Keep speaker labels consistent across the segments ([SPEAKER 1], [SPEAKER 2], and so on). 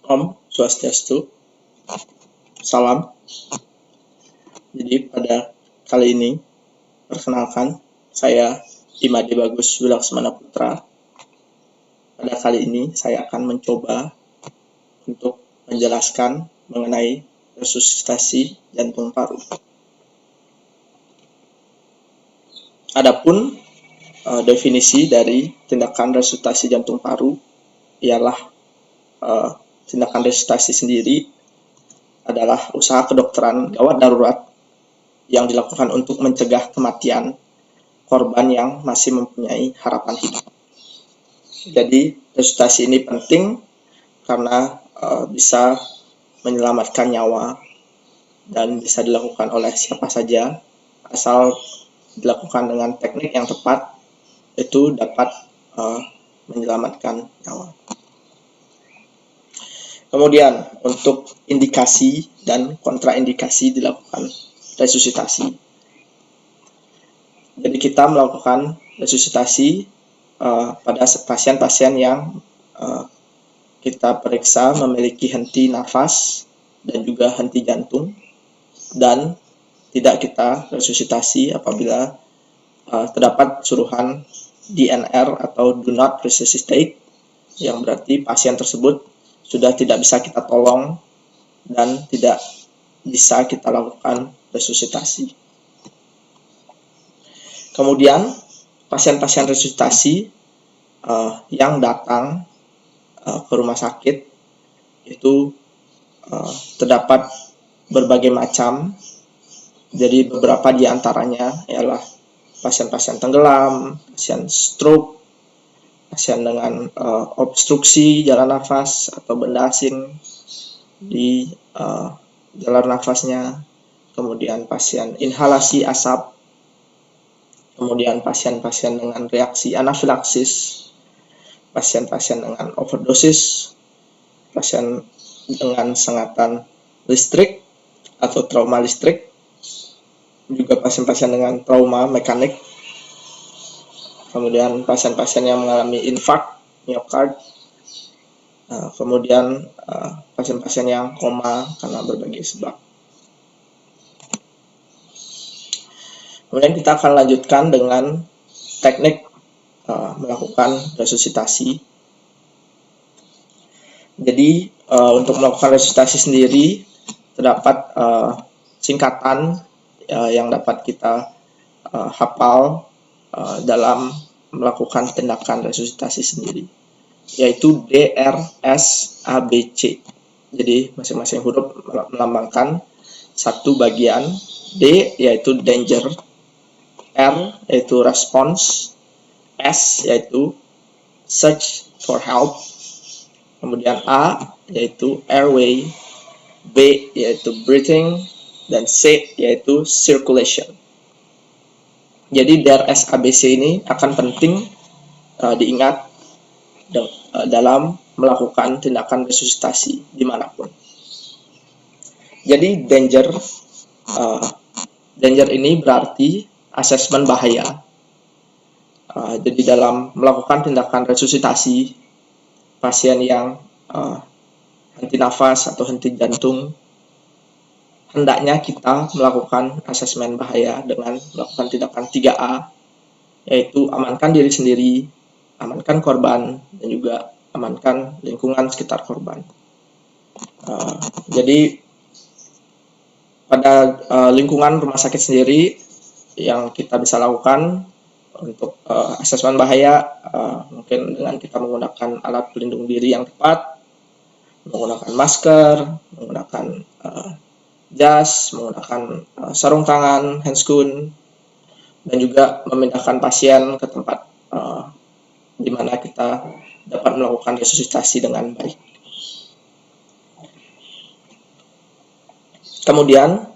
[SPEAKER 1] Om Swastiastu, salam. Jadi pada kali ini, perkenalkan, saya Imade Bagus Wilaksmana Putra. Pada kali ini saya akan mencoba untuk menjelaskan mengenai resusitasi jantung paru. Adapun definisi dari tindakan resusitasi jantung paru ialah tindakan resusitasi sendiri adalah usaha kedokteran gawat darurat yang dilakukan untuk mencegah kematian korban yang masih mempunyai harapan hidup. Jadi resusitasi ini penting karena bisa menyelamatkan nyawa dan bisa dilakukan oleh siapa saja asal dilakukan dengan teknik yang tepat, itu dapat menyelamatkan nyawa. Kemudian untuk indikasi dan kontraindikasi dilakukan resusitasi. Jadi kita melakukan resusitasi pada pasien-pasien yang kita periksa memiliki henti nafas dan juga henti jantung, dan tidak kita resusitasi apabila terdapat suruhan DNR atau do not resuscitate, yang berarti pasien tersebut sudah tidak bisa kita tolong dan tidak bisa kita lakukan resusitasi. Kemudian pasien-pasien resusitasi yang datang ke rumah sakit itu terdapat berbagai macam. Jadi beberapa di antaranya ialah pasien-pasien tenggelam, pasien stroke, pasien dengan obstruksi jalan nafas atau benda asing di jalan nafasnya, kemudian pasien inhalasi asap, kemudian pasien-pasien dengan reaksi anafilaksis, pasien-pasien dengan overdosis, pasien dengan sengatan listrik atau trauma listrik, juga pasien-pasien dengan trauma mekanik, kemudian pasien-pasien yang mengalami infark miokard, kemudian pasien-pasien yang koma karena berbagai sebab. Kemudian kita akan lanjutkan dengan teknik melakukan resusitasi. Jadi untuk melakukan resusitasi sendiri terdapat singkatan yang dapat kita hafal dalam melakukan tindakan resusitasi sendiri, yaitu DRSABC. Jadi masing-masing huruf melambangkan satu bagian. D yaitu danger, R yaitu response, S yaitu search for help, kemudian A yaitu airway, B yaitu breathing, dan C yaitu circulation. Jadi DRSABC ini akan penting diingat dalam melakukan tindakan resusitasi dimanapun. Jadi danger ini berarti asesmen bahaya. Jadi dalam melakukan tindakan resusitasi pasien yang henti nafas atau henti jantung, hendaknya kita melakukan asesmen bahaya dengan melakukan tindakan 3A, yaitu amankan diri sendiri, amankan korban, dan juga amankan lingkungan sekitar korban. Jadi pada lingkungan rumah sakit sendiri yang kita bisa lakukan untuk asesmen bahaya, mungkin dengan kita menggunakan alat pelindung diri yang tepat, menggunakan masker, menggunakan jas, menggunakan sarung tangan, handscoon, dan juga memindahkan pasien ke tempat di mana kita dapat melakukan resusitasi dengan baik. Kemudian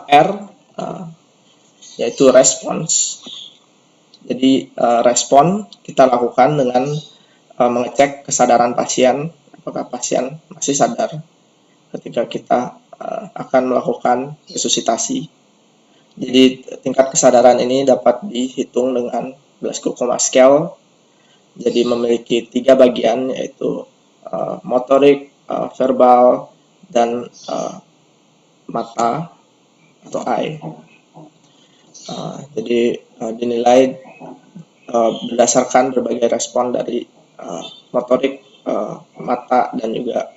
[SPEAKER 1] R yaitu response. Jadi respon kita lakukan dengan mengecek kesadaran pasien, apakah pasien masih sadar ketika kita akan melakukan resusitasi. Jadi tingkat kesadaran ini dapat dihitung dengan Glasgow Coma Scale. Jadi memiliki 3 bagian, yaitu motorik, verbal, dan mata atau eye. Jadi dinilai berdasarkan berbagai respon dari motorik mata dan juga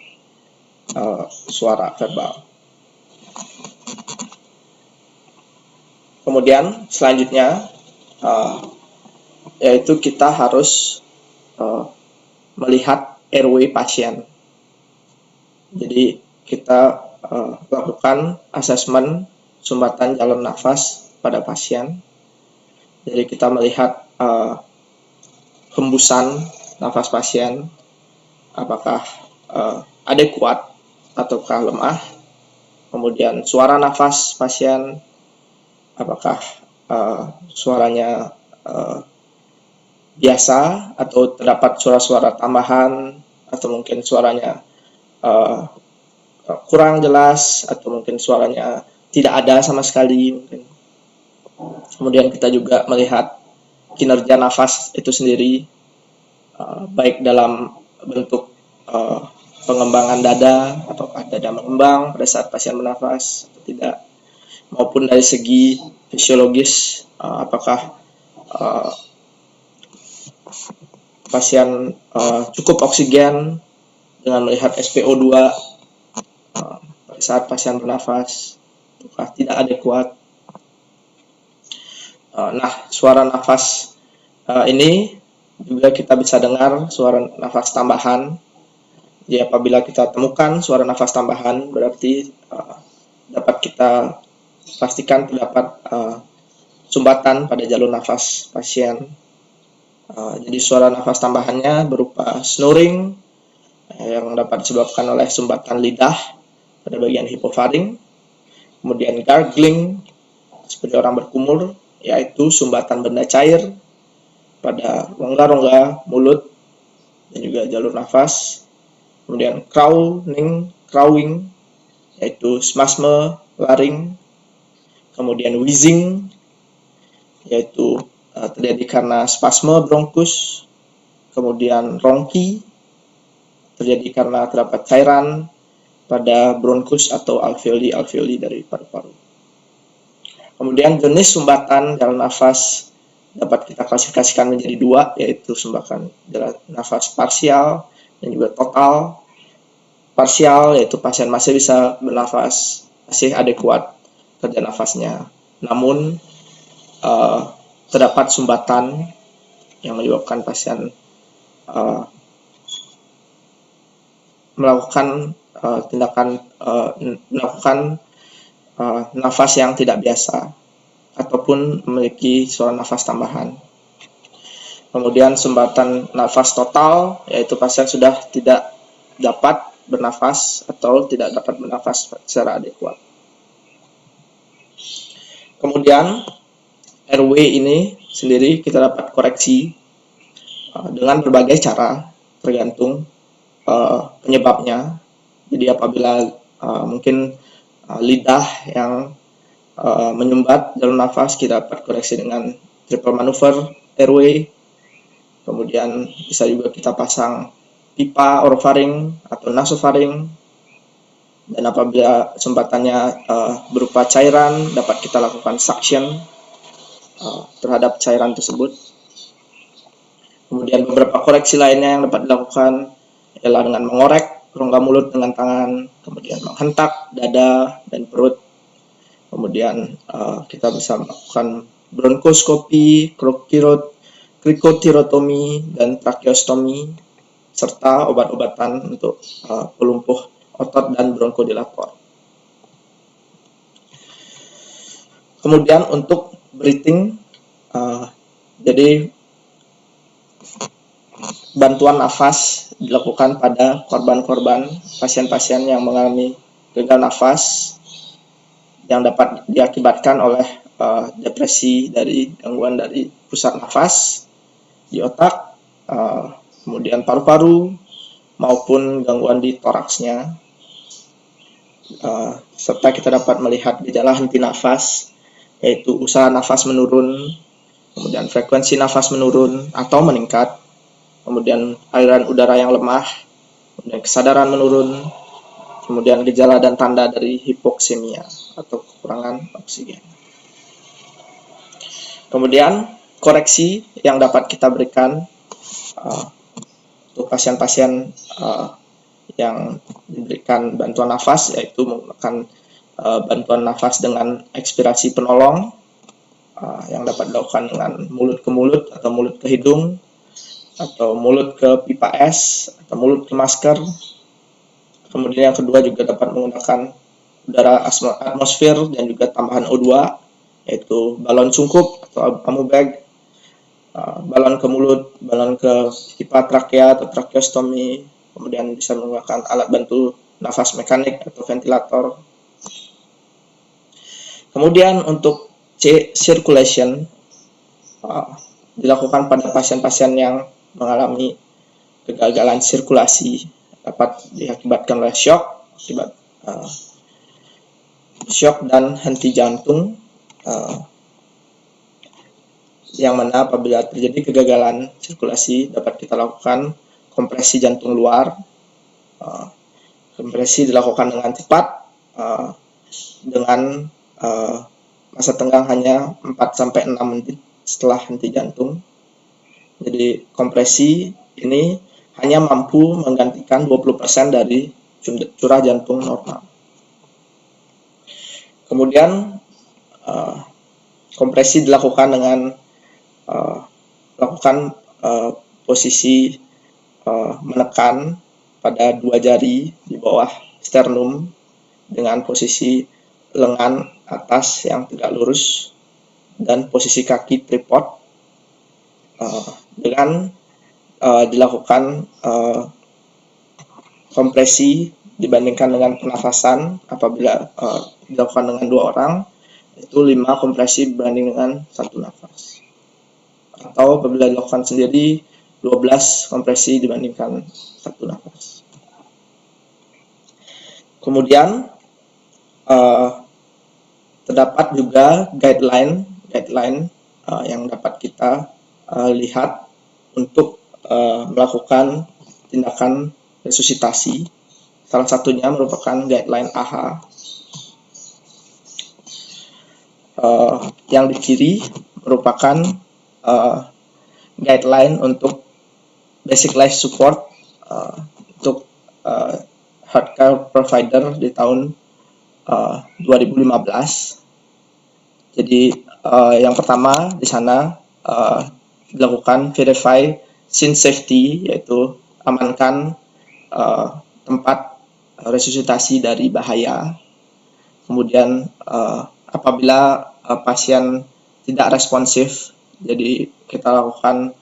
[SPEAKER 1] suara verbal. Kemudian selanjutnya yaitu kita harus melihat airway pasien. Jadi kita lakukan asesmen sumbatan jalur nafas pada pasien. Jadi kita melihat hembusan nafas pasien, apakah adekuat ataukah lemah. Kemudian suara nafas pasien, apakah suaranya biasa atau terdapat suara-suara tambahan, atau mungkin suaranya kurang jelas, atau mungkin suaranya tidak ada sama sekali mungkin. Kemudian kita juga melihat kinerja nafas itu sendiri, baik dalam bentuk pengembangan dada, apakah dada mengembang pada saat pasien bernafas atau tidak, maupun dari segi fisiologis, apakah pasien cukup oksigen dengan melihat SpO2 pada saat pasien bernafas, ataukah tidak adekuat. Nah, suara nafas ini juga kita bisa dengar suara nafas tambahan. Jadi apabila kita temukan suara nafas tambahan, berarti dapat kita pastikan terdapat sumbatan pada jalur nafas pasien. Jadi suara nafas tambahannya berupa snoring yang dapat disebabkan oleh sumbatan lidah pada bagian hipofaring, kemudian gargling seperti orang berkumur, yaitu sumbatan benda cair pada rongga-rongga mulut dan juga jalur nafas. Kemudian crowing, yaitu spasme laring. Kemudian wheezing, yaitu terjadi karena spasme bronkus. Kemudian ronki, terjadi karena terdapat cairan pada bronkus atau alveoli dari paru-paru. Kemudian jenis sumbatan jalan nafas dapat kita klasifikasikan menjadi dua, yaitu sumbatan jalan nafas parsial dan juga total. Parsial yaitu pasien masih bisa bernafas, masih adekuat kerja nafasnya, namun terdapat sumbatan yang menyebabkan pasien melakukan nafas yang tidak biasa ataupun memiliki suara nafas tambahan. Kemudian sumbatan nafas total, yaitu pasien sudah tidak dapat bernafas atau tidak dapat bernafas secara adekuat. Kemudian airway ini sendiri kita dapat koreksi dengan berbagai cara tergantung penyebabnya. Jadi apabila mungkin lidah yang menyumbat jalur nafas, kita dapat koreksi dengan triple maneuver airway. Kemudian bisa juga kita pasang pipa orofaring atau nasofaring. Dan apabila sumbatannya berupa cairan, dapat kita lakukan suction terhadap cairan tersebut. Kemudian beberapa koreksi lainnya yang dapat dilakukan ialah dengan mengorek rongga mulut dengan tangan, kemudian menghentak dada dan perut. Kemudian kita bisa melakukan bronkoskopi, krikotirotomi, dan tracheostomi, serta obat-obatan untuk pelumpuh otot dan bronkodilator. Kemudian untuk breathing, jadi bantuan nafas dilakukan pada korban-korban pasien-pasien yang mengalami gagal nafas yang dapat diakibatkan oleh depresi dari gangguan dari pusat nafas di otak, kemudian paru-paru maupun gangguan di toraksnya, serta kita dapat melihat gejala henti nafas, yaitu usaha nafas menurun, kemudian frekuensi nafas menurun atau meningkat, kemudian aliran udara yang lemah, kemudian kesadaran menurun, kemudian gejala dan tanda dari hipoksemia atau kekurangan oksigen. Kemudian koreksi yang dapat kita berikan untuk pasien-pasien yang diberikan bantuan nafas, yaitu menggunakan bantuan nafas dengan ekspirasi penolong yang dapat dilakukan dengan mulut ke mulut atau mulut ke hidung atau mulut ke pipa es atau mulut ke masker. Kemudian yang kedua juga dapat menggunakan udara atmosfer dan juga tambahan O2, yaitu balon sungkup atau amubag, balon ke mulut, balon ke pipa trakea atau tracheostomy, kemudian bisa menggunakan alat bantu nafas mekanik atau ventilator. Kemudian untuk circulation dilakukan pada pasien-pasien yang mengalami kegagalan sirkulasi, dapat diakibatkan oleh shock, shock dan henti jantung, yang mana apabila terjadi kegagalan sirkulasi dapat kita lakukan kompresi jantung luar. Kompresi dilakukan dengan cepat dengan masa tenggang hanya 4-6 menit setelah henti jantung. Jadi kompresi ini hanya mampu menggantikan 20% dari curah jantung normal. Kemudian kompresi dilakukan dengan melakukan posisi menekan pada 2 jari di bawah sternum dengan posisi lengan atas yang tegak lurus dan posisi kaki tripod, dengan dilakukan kompresi dibandingkan dengan pernafasan. Apabila dilakukan dengan 2 orang itu 5 kompresi berbanding dengan 1 nafas, atau apabila dilakukan sendiri 12 kompresi dibandingkan 1 nafas. Kemudian terdapat juga guideline yang dapat kita lihat untuk melakukan tindakan resusitasi. Salah satunya merupakan guideline AHA. Yang di kiri merupakan guideline untuk basic life support untuk healthcare provider di tahun 2015. Jadi yang pertama di sana dilakukan verify scene safety, yaitu amankan tempat resusitasi dari bahaya. Kemudian apabila pasien tidak responsif, jadi kita lakukan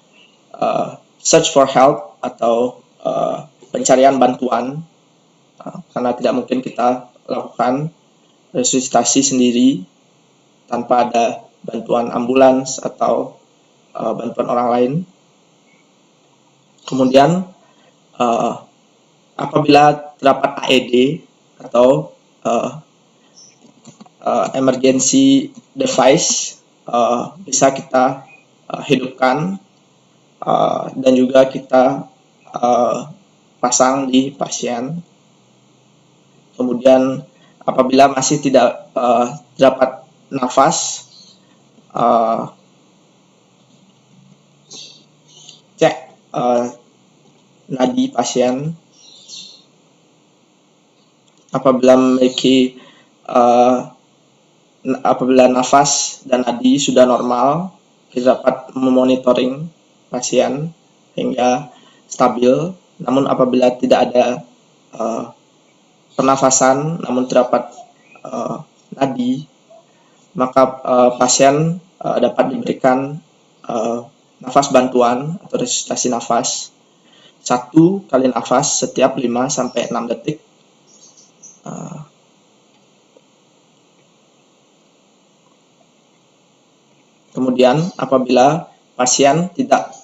[SPEAKER 1] search for help atau pencarian bantuan, karena tidak mungkin kita lakukan resusitasi sendiri tanpa ada bantuan ambulans atau bantuan orang lain. Kemudian apabila terdapat AED atau emergency device, bisa kita hidupkan dan juga kita pasang di pasien. Kemudian apabila masih tidak dapat nafas, cek nadi pasien. Apabila nafas dan nadi sudah normal, kita dapat memonitoring pasien hingga stabil. Namun apabila tidak ada pernafasan namun terdapat nadi, maka pasien dapat diberikan nafas bantuan atau resusitasi nafas 1 kali nafas setiap 5-6 detik. Kemudian apabila pasien tidak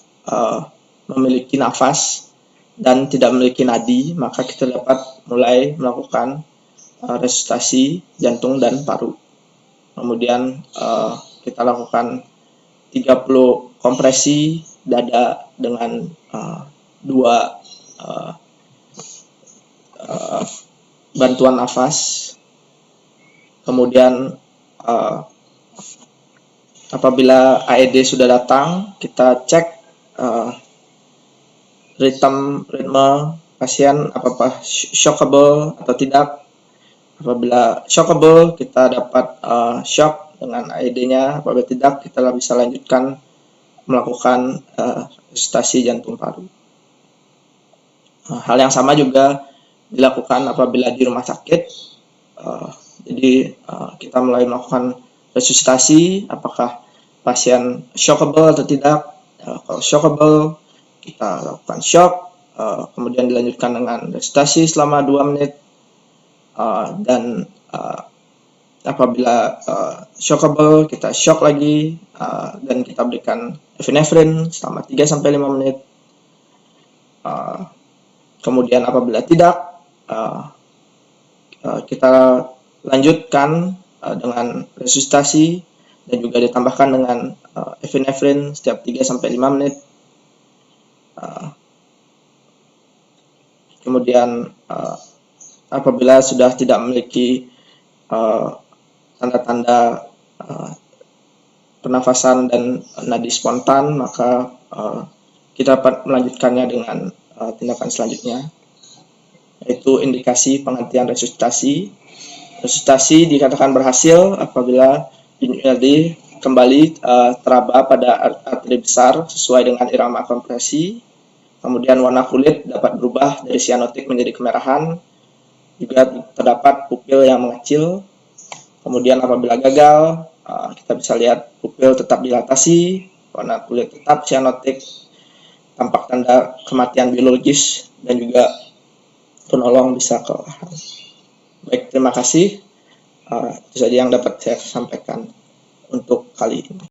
[SPEAKER 1] memiliki nafas dan tidak memiliki nadi, maka kita dapat mulai melakukan resusitasi jantung dan paru. Kemudian kita lakukan 30 kompresi dada dengan 2 bantuan nafas. Kemudian apabila AED sudah datang, kita cek ritme pasien apakah shockable atau tidak. Apabila shockable, kita dapat shock dengan AED-nya. Apabila tidak, kita bisa lanjutkan melakukan resusitasi jantung paru. Hal yang sama juga dilakukan apabila di rumah sakit. Jadi kita mulai melakukan resusitasi, apakah pasien shockable atau tidak. Kalau shockable, kita lakukan shock, kemudian dilanjutkan dengan resusitasi selama 2 menit, dan apabila shockable, kita shock lagi, dan kita berikan epinefrin selama 3-5 menit. Kemudian apabila tidak, kita lanjutkan dengan resusitasi dan juga ditambahkan dengan epinefrin setiap 3-5 menit. Kemudian apabila sudah tidak memiliki tanda-tanda pernafasan dan nadi spontan, maka kita dapat melanjutkannya dengan tindakan selanjutnya, yaitu indikasi penghentian resusitasi. Resusitasi dikatakan berhasil apabila nadi kembali teraba pada arteri besar sesuai dengan irama kompresi. Kemudian warna kulit dapat berubah dari sianotik menjadi kemerahan. Juga terdapat pupil yang mengecil. Kemudian apabila gagal, kita bisa lihat pupil tetap dilatasi, warna kulit tetap sianotik, tampak tanda kematian biologis, dan juga penolong bisa kelelahan. Baik, terima kasih. Itu saja yang dapat saya sampaikan untuk kali ini.